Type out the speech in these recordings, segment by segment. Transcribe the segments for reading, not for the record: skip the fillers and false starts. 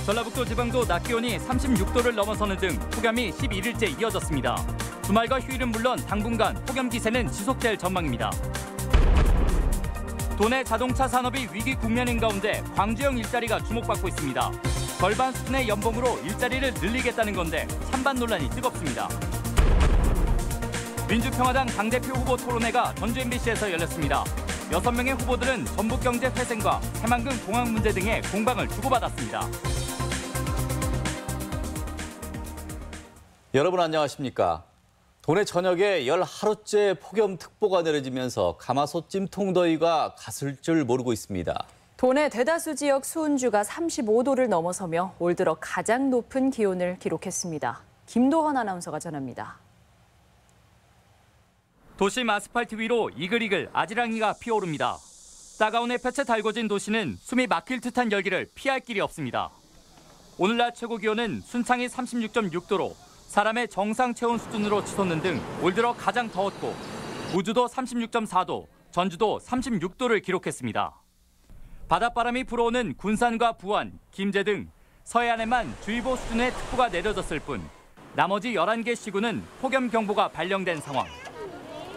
전라북도 지방도 낮 기온이 36도를 넘어서는 등 폭염이 11일째 이어졌습니다. 주말과 휴일은 물론 당분간 폭염 기세는 지속될 전망입니다. 도내 자동차 산업이 위기 국면인 가운데 광주형 일자리가 주목받고 있습니다. 절반 수준의 연봉으로 일자리를 늘리겠다는 건데 찬반 논란이 뜨겁습니다. 민주평화당 당대표 후보 토론회가 전주 MBC에서 열렸습니다. 6명의 후보들은 전북경제 회생과 새만금 공항 문제 등의 공방을 주고받았습니다. 여러분 안녕하십니까? 도내 전역에 열 하루째 폭염특보가 내려지면서 가마솥 찜통더위가 갔을 줄 모르고 있습니다. 도내 대다수 지역 수온주가 35도를 넘어서며 올 들어 가장 높은 기온을 기록했습니다. 김도헌 아나운서가 전합니다. 도심 아스팔트 위로 이글이글 아지랑이가 피어오릅니다. 따가운 햇볕에 달궈진 도시는 숨이 막힐 듯한 열기를 피할 길이 없습니다. 오늘날 최고 기온은 순창이 36.6도로 사람의 정상 체온 수준으로 치솟는 등 올 들어 가장 더웠고 우주도 36.4도, 전주도 36도를 기록했습니다. 바닷바람이 불어오는 군산과 부안, 김제 등 서해안에만 주의보 수준의 특보가 내려졌을 뿐 나머지 11개 시군은 폭염경보가 발령된 상황.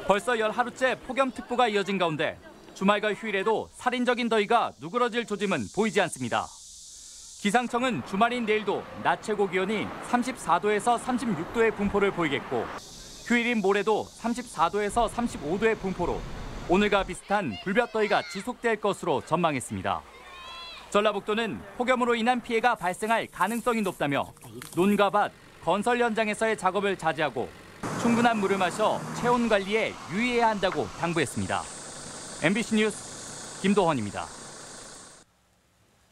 벌써 열 하루째 폭염특보가 이어진 가운데 주말과 휴일에도 살인적인 더위가 누그러질 조짐은 보이지 않습니다. 기상청은 주말인 내일도 낮 최고 기온이 34도에서 36도의 분포를 보이겠고 휴일인 모레도 34도에서 35도의 분포로 오늘과 비슷한 불볕더위가 지속될 것으로 전망했습니다. 전라북도는 폭염으로 인한 피해가 발생할 가능성이 높다며 논과 밭, 건설 현장에서의 작업을 자제하고 충분한 물을 마셔 체온 관리에 유의해야 한다고 당부했습니다. MBC 뉴스 김도헌입니다.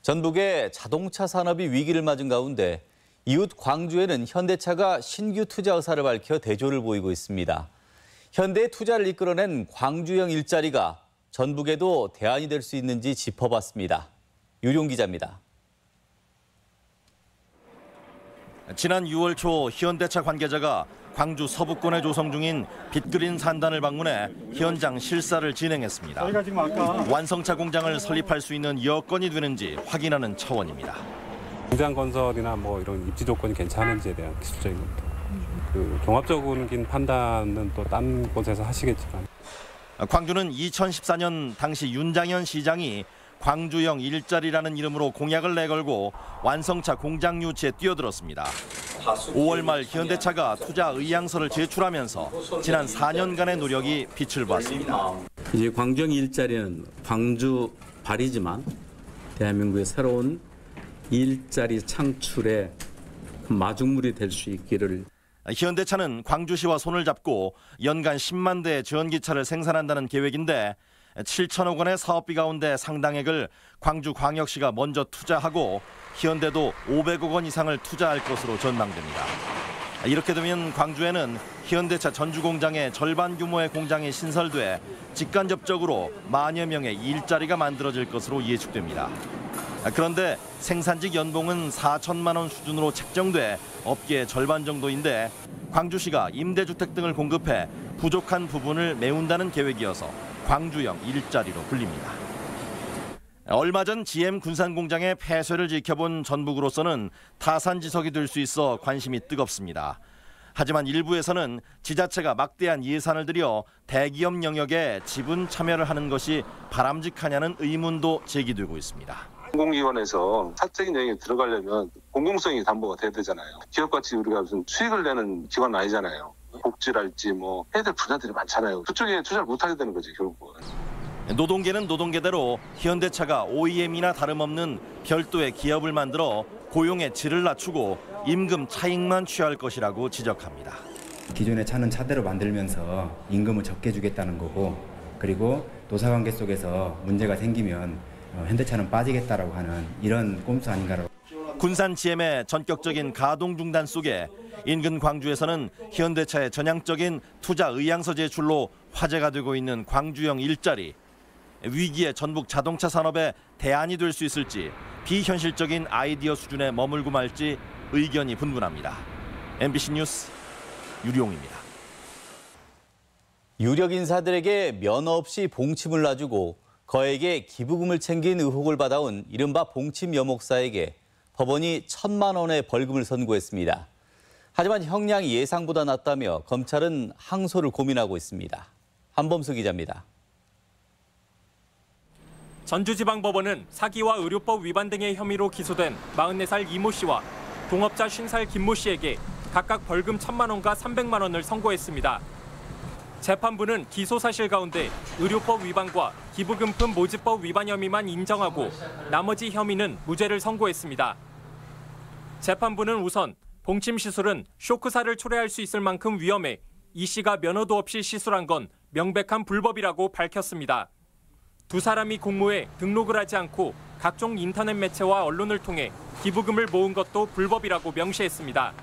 전북의 자동차 산업이 위기를 맞은 가운데 이웃 광주에는 현대차가 신규 투자 의사를 밝혀 대조를 보이고 있습니다. 현대의 투자를 이끌어낸 광주형 일자리가 전북에도 대안이 될 수 있는지 짚어봤습니다. 유룡 기자입니다. 지난 6월 초 현대차 관계자가 광주 서부권에 조성 중인 빅그린 산단을 방문해 현장 실사를 진행했습니다. 완성차 공장을 설립할 수 있는 여건이 되는지 확인하는 차원입니다. 공장 건설이나 이런 입지 조건이 괜찮은지에 대한 기술적인 것도 종합적인 판단은 또 딴 곳에서 하시겠지만. 광주는 2014년 당시 윤장현 시장이 광주형 일자리라는 이름으로 공약을 내걸고 완성차 공장 유치에 뛰어들었습니다. 5월 말 현대차가 투자 의향서를 제출하면서 지난 4년간의 노력이 빛을 봤습니다. 이제 광주형 일자리는 광주 발이지만 대한민국의 새로운 일자리 창출의 마중물이 될 수 있기를. 현대차는 광주시와 손을 잡고 연간 10만 대의 전기차를 생산한다는 계획인데 7천억 원의 사업비 가운데 상당액을 광주광역시가 먼저 투자하고 현대도 500억 원 이상을 투자할 것으로 전망됩니다. 이렇게 되면 광주에는 현대차 전주공장의 절반 규모의 공장이 신설돼 직간접적으로 만여 명의 일자리가 만들어질 것으로 예측됩니다. 그런데 생산직 연봉은 4천만 원 수준으로 책정돼 업계의 절반 정도인데 광주시가 임대주택 등을 공급해 부족한 부분을 메운다는 계획이어서 광주형 일자리로 불립니다. 얼마 전 GM 군산공장의 폐쇄를 지켜본 전북으로서는 타산지석이 될 수 있어 관심이 뜨겁습니다. 하지만 일부에서는 지자체가 막대한 예산을 들여 대기업 영역에 지분 참여를 하는 것이 바람직하냐는 의문도 제기되고 있습니다. 공공기관에서 사적인 영역에 들어가려면 공공성이 담보가 돼야 되잖아요. 기업같이 우리가 무슨 수익을 내는 기관은 아니잖아요. 복지랄지 해야 될 분야들이 많잖아요. 그쪽에 투자를 못하게 되는 거지 결국은. 노동계는 노동계대로 현대차가 OEM이나 다름없는 별도의 기업을 만들어 고용의 질을 낮추고 임금 차익만 취할 것이라고 지적합니다. 기존의 차는 차대로 만들면서 임금을 적게 주겠다는 거고 그리고 노사관계 속에서 문제가 생기면 현대차는 빠지겠다라고 하는 이런 꼼수 아닌가라고. 군산 GM의 전격적인 가동 중단 속에 인근 광주에서는 현대차의 전향적인 투자 의향서 제출로 화제가 되고 있는 광주형 일자리. 위기의 전북 자동차 산업에 대안이 될 수 있을지 비현실적인 아이디어 수준에 머물고 말지 의견이 분분합니다. MBC 뉴스 유룡입니다. 유력 인사들에게 면허 없이 봉침을 놔주고 거액의 기부금을 챙긴 의혹을 받아온 이른바 봉침 여목사에게 법원이 1,000만 원의 벌금을 선고했습니다. 하지만 형량이 예상보다 낮다며 검찰은 항소를 고민하고 있습니다. 한범수 기자입니다. 전주지방법원은 사기와 의료법 위반 등의 혐의로 기소된 44살 이모 씨와 동업자 50살 김모 씨에게 각각 벌금 1,000만 원과 300만 원을 선고했습니다. 재판부는 기소 사실 가운데 의료법 위반과 기부금품 모집법 위반 혐의만 인정하고 나머지 혐의는 무죄를 선고했습니다. 재판부는 우선 봉침 시술은 쇼크사를 초래할 수 있을 만큼 위험해 이 씨가 면허도 없이 시술한 건 명백한 불법이라고 밝혔습니다. 두 사람이 공모에 등록을 하지 않고 각종 인터넷 매체와 언론을 통해 기부금을 모은 것도 불법이라고 명시했습니다.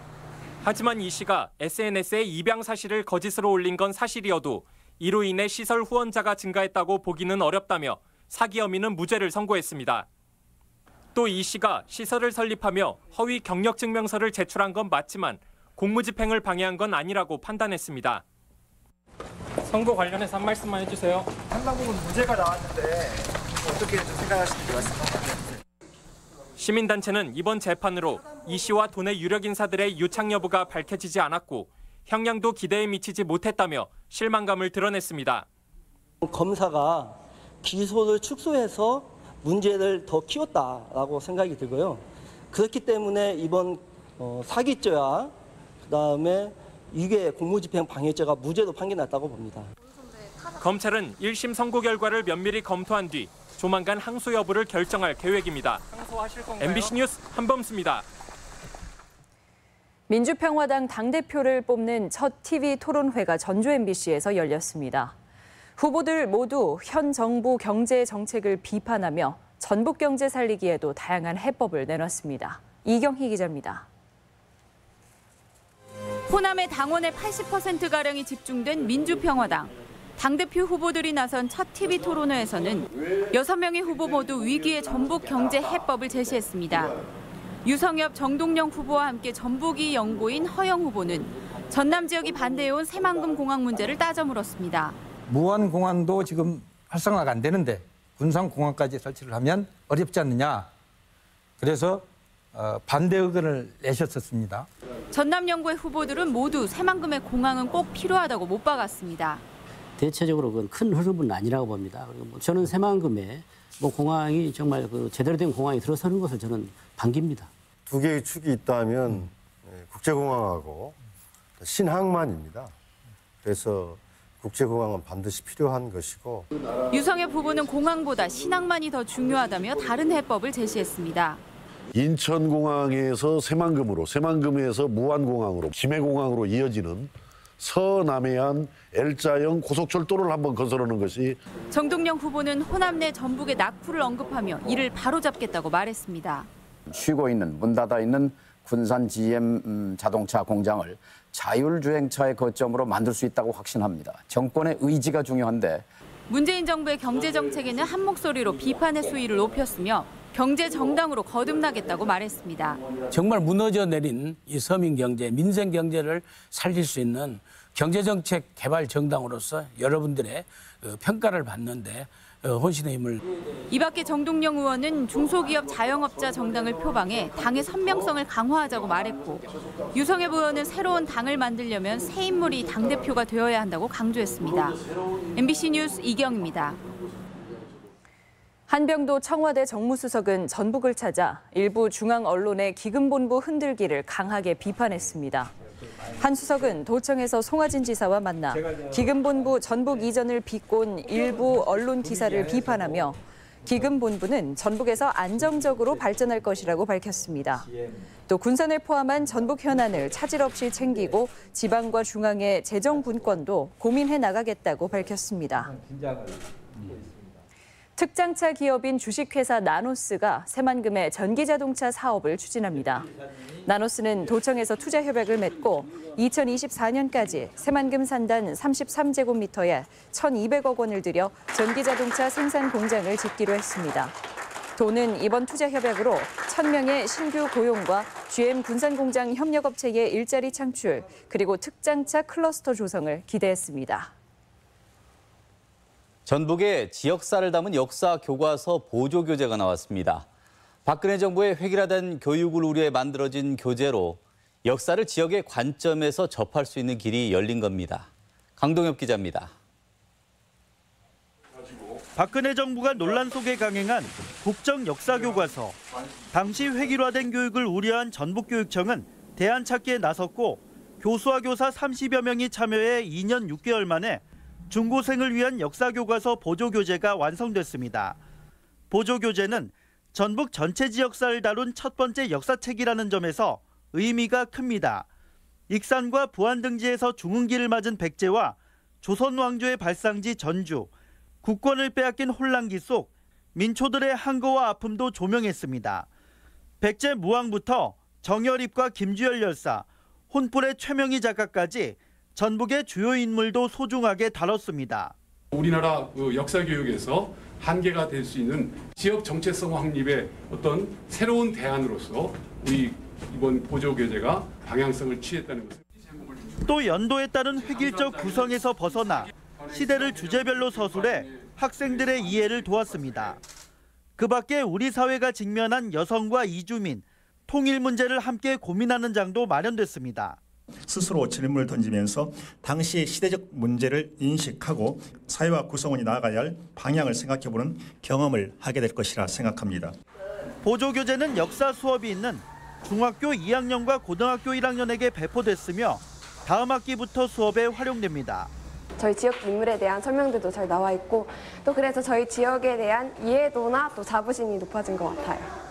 하지만 이 씨가 SNS에 입양 사실을 거짓으로 올린 건 사실이어도 이로 인해 시설 후원자가 증가했다고 보기는 어렵다며 사기 혐의는 무죄를 선고했습니다. 또 이 씨가 시설을 설립하며 허위 경력증명서를 제출한 건 맞지만 공무집행을 방해한 건 아니라고 판단했습니다. 선고 관련해서 한 말씀만 해주세요. 상당부분 무죄가 나왔는데 어떻게 좀 생각하시는지 말씀하세요. 시민단체는 이번 재판으로 이 씨와 돈의 유력 인사들의 유착 여부가 밝혀지지 않았고 형량도 기대에 미치지 못했다며 실망감을 드러냈습니다. 검사가 기소를 축소해서 문제를 더 키웠다라고 생각이 들고요. 그렇기 때문에 이번 사기죄와 그다음에 유괴 공무집행 방해죄가 무죄로 판결났다고 봅니다. 검찰은 1심 선고 결과를 면밀히 검토한 뒤 조만간 항소 여부를 결정할 계획입니다. MBC 뉴스 한범수입니다. 민주평화당 당대표를 뽑는 첫 TV 토론회가 전주 MBC에서 열렸습니다. 후보들 모두 현 정부 경제 정책을 비판하며 전북 경제 살리기에도 다양한 해법을 내놨습니다. 이경희 기자입니다. 호남의 당원의 80%가량이 집중된 민주평화당. 당대표 후보들이 나선 첫 TV 토론회에서는 6명의 후보 모두 위기의 전북 경제 해법을 제시했습니다. 유성엽, 정동영 후보와 함께 전북이 연고인 허영 후보는 전남 지역이 반대해온 새만금 공항 문제를 따져 물었습니다. 무안공항도 지금 활성화가 안 되는데 군산공항까지 설치를 하면 어렵지 않느냐. 그래서 반대 의견을 내셨었습니다. 전남 연구의 후보들은 모두 새만금의 공항은 꼭 필요하다고 못 박았습니다. 대체적으로 그건 큰 흐름은 아니라고 봅니다. 그리고 저는 새만금에 공항이 정말 제대로 된 공항이 들어서는 것을 저는 반깁니다. 두 개의 축이 있다면 국제공항하고 신항만입니다. 그래서 국제공항은 반드시 필요한 것이고. 유성엽 후보는 공항보다 신항만이 더 중요하다며 다른 해법을 제시했습니다. 인천공항에서 새만금으로, 새만금에서 무안공항으로, 김해공항으로 이어지는 서남해안 L자형 고속철도를 한번 건설하는 것이. 정동영 후보는 호남 내 전북의 낙후를 언급하며 이를 바로잡겠다고 말했습니다. 쉬고 있는, 문 닫아 있는 군산 GM 자동차 공장을 자율주행차의 거점으로 만들 수 있다고 확신합니다. 정권의 의지가 중요한데. 문재인 정부의 경제 정책에는 한 목소리로 비판의 수위를 높였으며 경제 정당으로 거듭나겠다고 말했습니다. 정말 무너져 내린 이 서민 경제, 민생 경제를 살릴 수 있는 경제정책 개발 정당으로서 여러분들의 평가를 받는데 혼신의 힘을. 이 밖에 정동영 의원은 중소기업 자영업자 정당을 표방해 당의 선명성을 강화하자고 말했고, 유성엽 의원은 새로운 당을 만들려면 새 인물이 당대표가 되어야 한다고 강조했습니다. MBC 뉴스 이경입니다. 한병도 청와대 정무수석은 전북을 찾아 일부 중앙 언론의 기금본부 흔들기를 강하게 비판했습니다. 한 수석은 도청에서 송하진 지사와 만나 기금본부 전북 이전을 비꼰 일부 언론 기사를 비판하며 기금본부는 전북에서 안정적으로 발전할 것이라고 밝혔습니다. 또 군산을 포함한 전북 현안을 차질 없이 챙기고 지방과 중앙의 재정 분권도 고민해 나가겠다고 밝혔습니다. 특장차 기업인 주식회사 나노스가 새만금의 전기자동차 사업을 추진합니다. 나노스는 도청에서 투자 협약을 맺고 2024년까지 새만금 산단 33제곱미터에 1,200억 원을 들여 전기자동차 생산 공장을 짓기로 했습니다. 도는 이번 투자 협약으로 1,000명의 신규 고용과 GM 군산공장 협력업체의 일자리 창출, 그리고 특장차 클러스터 조성을 기대했습니다. 전북에 지역사를 담은 역사 교과서 보조 교재가 나왔습니다. 박근혜 정부의 획일화된 교육을 우려해 만들어진 교재로 역사를 지역의 관점에서 접할 수 있는 길이 열린 겁니다. 강동엽 기자입니다. 박근혜 정부가 논란 속에 강행한 국정 역사 교과서. 당시 획일화된 교육을 우려한 전북교육청은 대안 찾기에 나섰고 교수와 교사 30여 명이 참여해 2년 6개월 만에 중고생을 위한 역사 교과서 보조교재가 완성됐습니다. 보조교재는 전북 전체 지역사를 다룬 첫 번째 역사책이라는 점에서 의미가 큽니다. 익산과 부안 등지에서 중흥기를 맞은 백제와 조선 왕조의 발상지 전주, 국권을 빼앗긴 혼란기 속 민초들의 항거와 아픔도 조명했습니다. 백제 무왕부터 정열입과 김주열 열사, 혼불의 최명희 작가까지 전북의 주요 인물도 소중하게 다뤘습니다. 우리나라 역사 교육에서 한계가 될 수 있는 지역 정체성 확립의 어떤 새로운 대안으로서 우리 이번 보조교재가 방향성을 취했다는 것을. 또 연도에 따른 획일적 구성에서 벗어나 시대를 주제별로 서술해 학생들의 이해를 도왔습니다. 그 밖에 우리 사회가 직면한 여성과 이주민, 통일 문제를 함께 고민하는 장도 마련됐습니다. 스스로 질문을 던지면서 당시 시대적 문제를 인식하고 사회와 구성원이 나아가야 할 방향을 생각해보는 경험을 하게 될 것이라 생각합니다. 보조교재는 역사 수업이 있는 중학교 2학년과 고등학교 1학년에게 배포됐으며 다음 학기부터 수업에 활용됩니다. 저희 지역 인물에 대한 설명들도 잘 나와 있고 또 그래서 저희 지역에 대한 이해도나 또 자부심이 높아진 것 같아요.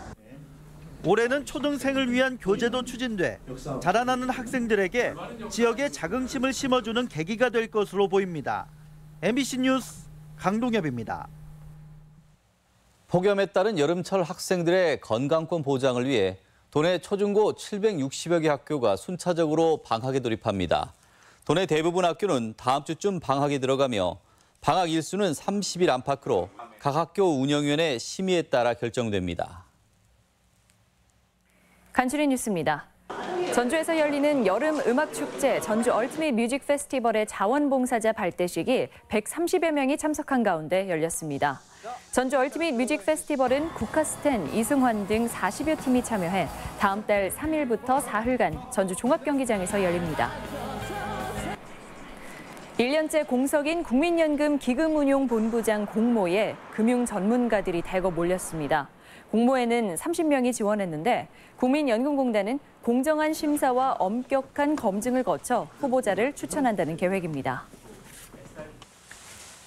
올해는 초등생을 위한 교재도 추진돼 자라나는 학생들에게 지역의 자긍심을 심어주는 계기가 될 것으로 보입니다. MBC 뉴스 강동엽입니다. 폭염에 따른 여름철 학생들의 건강권 보장을 위해 도내 초중고 760여 개 학교가 순차적으로 방학에 돌입합니다. 도내 대부분 학교는 다음 주쯤 방학에 들어가며 방학 일수는 30일 안팎으로 각 학교 운영위원회 심의에 따라 결정됩니다. 간추린 뉴스입니다. 전주에서 열리는 여름 음악 축제 전주 얼티밋 뮤직 페스티벌의 자원봉사자 발대식이 130여 명이 참석한 가운데 열렸습니다. 전주 얼티밋 뮤직 페스티벌은 국카스텐, 이승환 등 40여 팀이 참여해 다음 달 3일부터 4흘간 전주 종합경기장에서 열립니다. 1년째 공석인 국민연금 기금운용본부장 공모에 금융 전문가들이 대거 몰렸습니다. 공모에는 30명이 지원했는데 국민연금공단은 공정한 심사와 엄격한 검증을 거쳐 후보자를 추천한다는 계획입니다.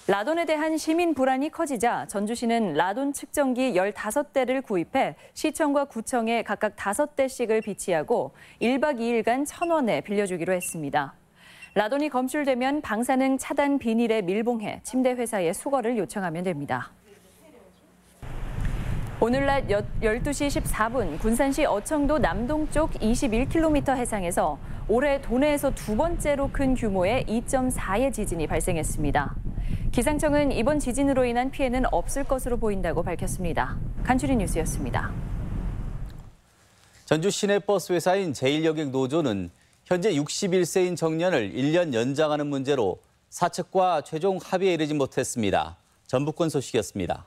라돈에 대한 시민 불안이 커지자 전주시는 라돈 측정기 15대를 구입해 시청과 구청에 각각 5대씩을 비치하고 1박 2일간 1,000원에 빌려주기로 했습니다. 라돈이 검출되면 방사능 차단 비닐에 밀봉해 침대 회사에 수거를 요청하면 됩니다. 오늘 낮 12시 14분 군산시 어청도 남동쪽 21km 해상에서 올해 도내에서 두 번째로 큰 규모의 2.4의 지진이 발생했습니다. 기상청은 이번 지진으로 인한 피해는 없을 것으로 보인다고 밝혔습니다. 간추린 뉴스였습니다. 전주 시내버스 회사인 제1여객노조는 현재 61세인 정년을 1년 연장하는 문제로 사측과 최종 합의에 이르지 못했습니다. 전북권 소식이었습니다.